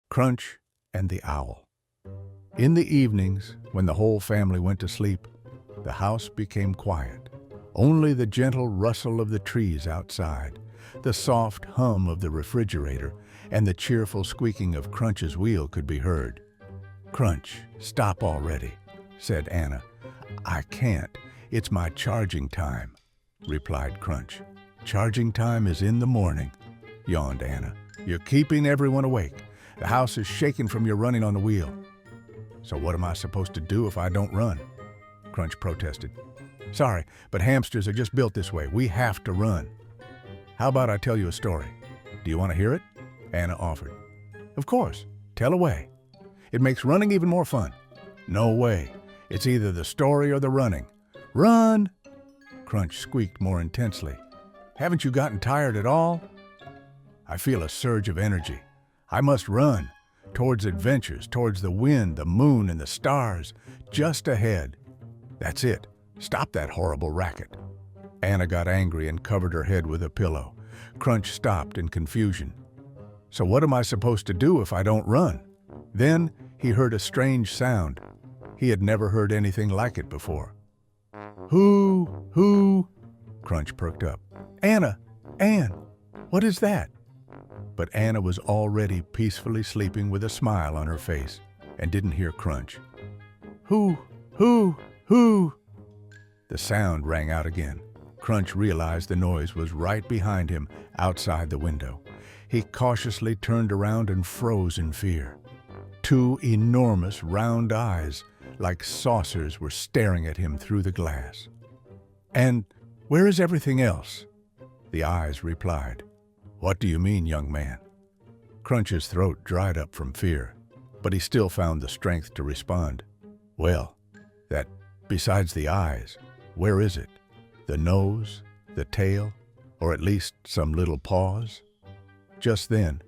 Crunch and the Owl. In the evenings, when the whole family went to sleep, the house became quiet. Only the gentle rustle of the trees outside, the soft hum of the refrigerator, and the cheerful squeaking of Crunch's wheel could be heard. "Crunch, stop already," said Anna. "I can't. It's my charging time," replied Crunch. "Charging time is in the morning," yawned Anna. "You're keeping everyone awake. The house is shaking from your running on the wheel." "So what am I supposed to do if I don't run?" Crunch protested. "Sorry, but hamsters are just built this way. We have to run." "How about I tell you a story? Do you want to hear it?" Anna offered. "Of course. Tell away. It makes running even more fun." "No way. It's either the story or the running." "Run!" Crunch squeaked more intensely. "Haven't you gotten tired at all?" "I feel a surge of energy. I must run. Towards adventures, towards the wind, the moon, and the stars. Just ahead." "That's it. Stop that horrible racket." Anna got angry and covered her head with a pillow. Crunch stopped in confusion. "So what am I supposed to do if I don't run?" Then he heard a strange sound. He had never heard anything like it before. Who? Crunch perked up. Anne, what is that?" But Anna was already peacefully sleeping with a smile on her face and didn't hear Crunch. Who? The sound rang out again. Crunch realized the noise was right behind him, outside the window. He cautiously turned around and froze in fear. Two enormous round eyes, like saucers, were staring at him through the glass. "And where is everything else?" The eyes replied. "What do you mean, young man?" Crunch's throat dried up from fear, but he still found the strength to respond. "Well, that besides the eyes, where is it? The nose, the tail, or at least some little paws?" Just then,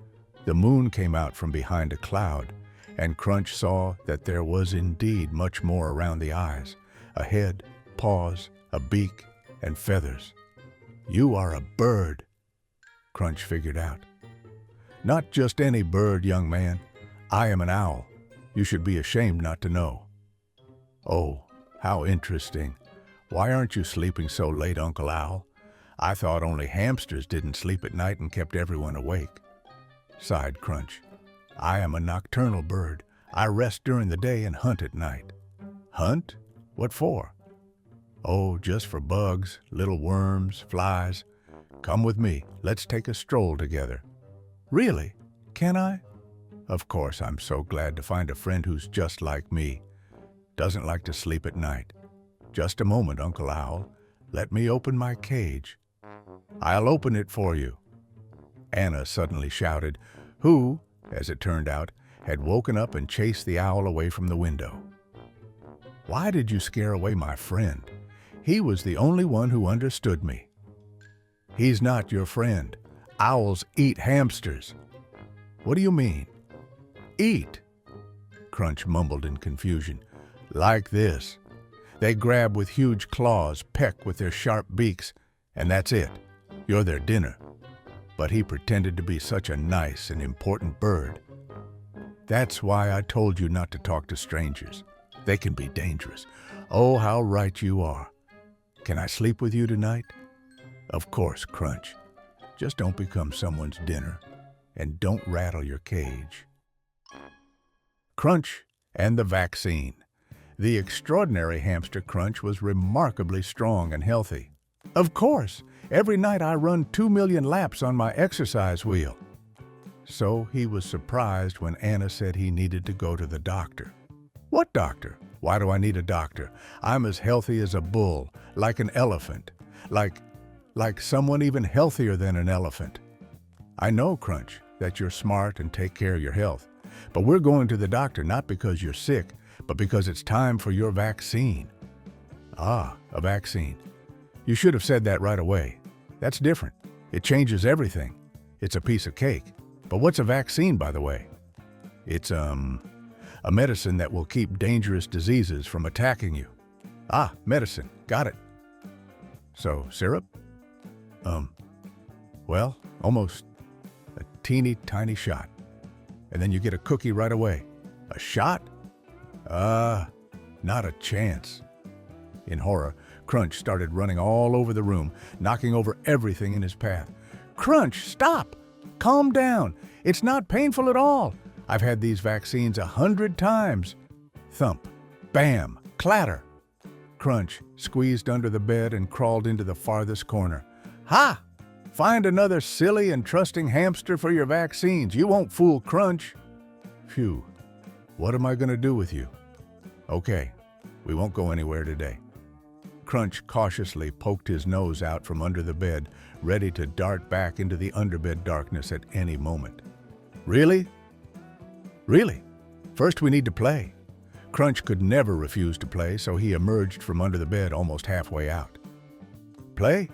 the moon came out from behind a cloud, and Crunch saw that there was indeed much more around the eyes: a head, paws, a beak, and feathers. "You are a bird," Crunch figured out. "Not just any bird, young man. I am an owl. You should be ashamed not to know." "Oh, how interesting. Why aren't you sleeping so late, Uncle Owl? I thought only hamsters didn't sleep at night and kept everyone awake," sighed Crunch. "I am a nocturnal bird. I rest during the day and hunt at night." "Hunt? What for?" "Oh, just for bugs, little worms, flies. Come with me. Let's take a stroll together." "Really? Can I?" "Of course, I'm so glad to find a friend who's just like me. Doesn't like to sleep at night. Just a moment, Uncle Owl. Let me open my cage." "I'll open it for you," Anna suddenly shouted, who, as it turned out, had woken up and chased the owl away from the window. "Why did you scare away my friend? He was the only one who understood me." "He's not your friend. Owls eat hamsters." "What do you mean?" "Eat," Crunch mumbled in confusion. "Like this. They grab with huge claws, peck with their sharp beaks, and that's it. You're their dinner." But he pretended to be such a nice and important bird. "That's why I told you not to talk to strangers. They can be dangerous." "Oh, how right you are. Can I sleep with you tonight?" "Of course, Crunch. Just don't become someone's dinner, and don't rattle your cage." Crunch and the vaccine. The extraordinary hamster Crunch was remarkably strong and healthy. "Of course, every night I run 2 million laps on my exercise wheel." So he was surprised when Anna said he needed to go to the doctor. "What doctor? Why do I need a doctor? I'm as healthy as a bull, like an elephant, like someone even healthier than an elephant." "I know, Crunch, that you're smart and take care of your health, but we're going to the doctor not because you're sick, but because it's time for your vaccine." "Ah, a vaccine. You should have said that right away. That's different. It changes everything. It's a piece of cake. But what's a vaccine, by the way?" "It's, a medicine that will keep dangerous diseases from attacking you." "Ah, medicine. Got it." "So, syrup?" Well, almost. A teeny tiny shot." and then you get a cookie right away. A shot? Not a chance. In horror, Crunch started running all over the room, knocking over everything in his path. Crunch, stop! Calm down. It's not painful at all. I've had these vaccines 100 times. Thump, bam, clatter. Crunch squeezed under the bed and crawled into the farthest corner. Ha! Find another silly and trusting hamster for your vaccines. You won't fool Crunch. Phew. What am I going to do with you? Okay, we won't go anywhere today. Crunch cautiously poked his nose out from under the bed, ready to dart back into the underbed darkness at any moment. Really? Really? First we need to play. Crunch could never refuse to play, so he emerged from under the bed almost halfway out. Play?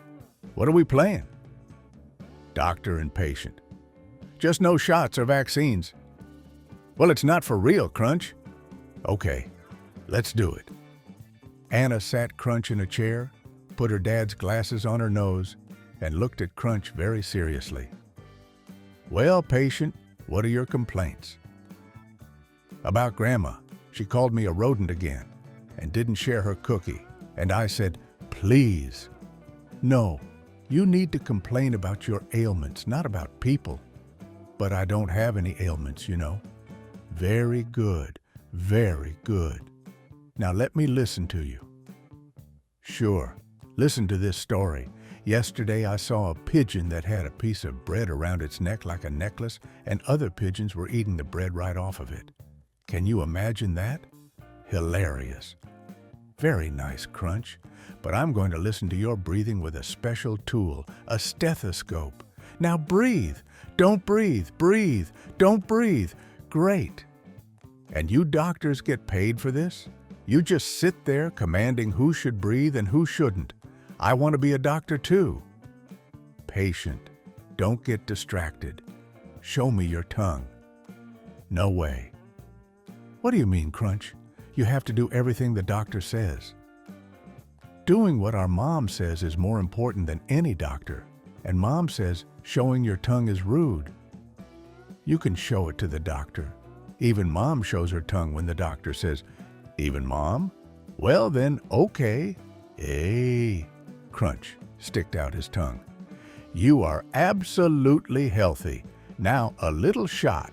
What are we playing? Doctor and patient. Just no shots or vaccines. Well, it's not for real, Crunch. Okay, let's do it. Anna sat Crunch in a chair, put her dad's glasses on her nose, and looked at Crunch very seriously. Well, patient, what are your complaints? About Grandma. She called me a rodent again and didn't share her cookie, and I said, please. No, you need to complain about your ailments, not about people. But I don't have any ailments, you know. Very good, very good. Now let me listen to you. Sure, listen to this story. Yesterday I saw a pigeon that had a piece of bread around its neck like a necklace, and other pigeons were eating the bread right off of it. Can you imagine that? Hilarious. Very nice, Crunch, but I'm going to listen to your breathing with a special tool, a stethoscope. Now breathe. Don't breathe. Breathe. Don't breathe. Great. And you doctors get paid for this? You just sit there commanding who should breathe and who shouldn't. I want to be a doctor too. Patient, don't get distracted. Show me your tongue. No way. What do you mean, Crunch? You have to do everything the doctor says. Doing what our mom says is more important than any doctor, and Mom says showing your tongue is rude. You can show it to the doctor. Even Mom shows her tongue when the doctor says, even Mom? Well then, okay. Hey, Crunch sticked out his tongue. You are absolutely healthy. Now a little shot.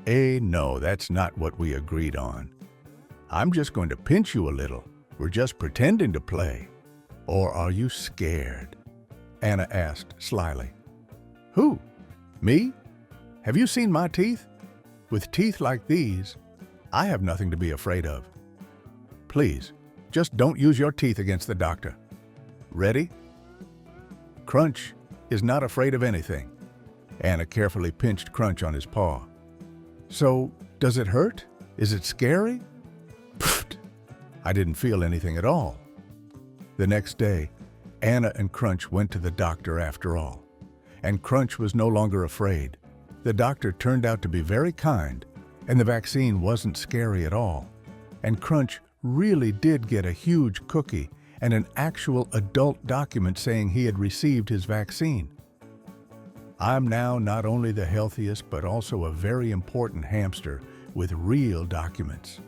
No, that's not what we agreed on. I'm just going to pinch you a little. We're just pretending to play. Or are you scared? Anna asked slyly. Who? Me? Have you seen my teeth? With teeth like these, I have nothing to be afraid of. Please, just don't use your teeth against the doctor. Ready? Crunch is not afraid of anything. Anna carefully pinched Crunch on his paw. So, does it hurt? Is it scary? Pfft! I didn't feel anything at all. The next day, Anna and Crunch went to the doctor after all. And Crunch was no longer afraid. The doctor turned out to be very kind, and the vaccine wasn't scary at all. And Crunch really did get a huge cookie and an actual adult document saying he had received his vaccine. I'm now not only the healthiest but also a very important hamster with real documents.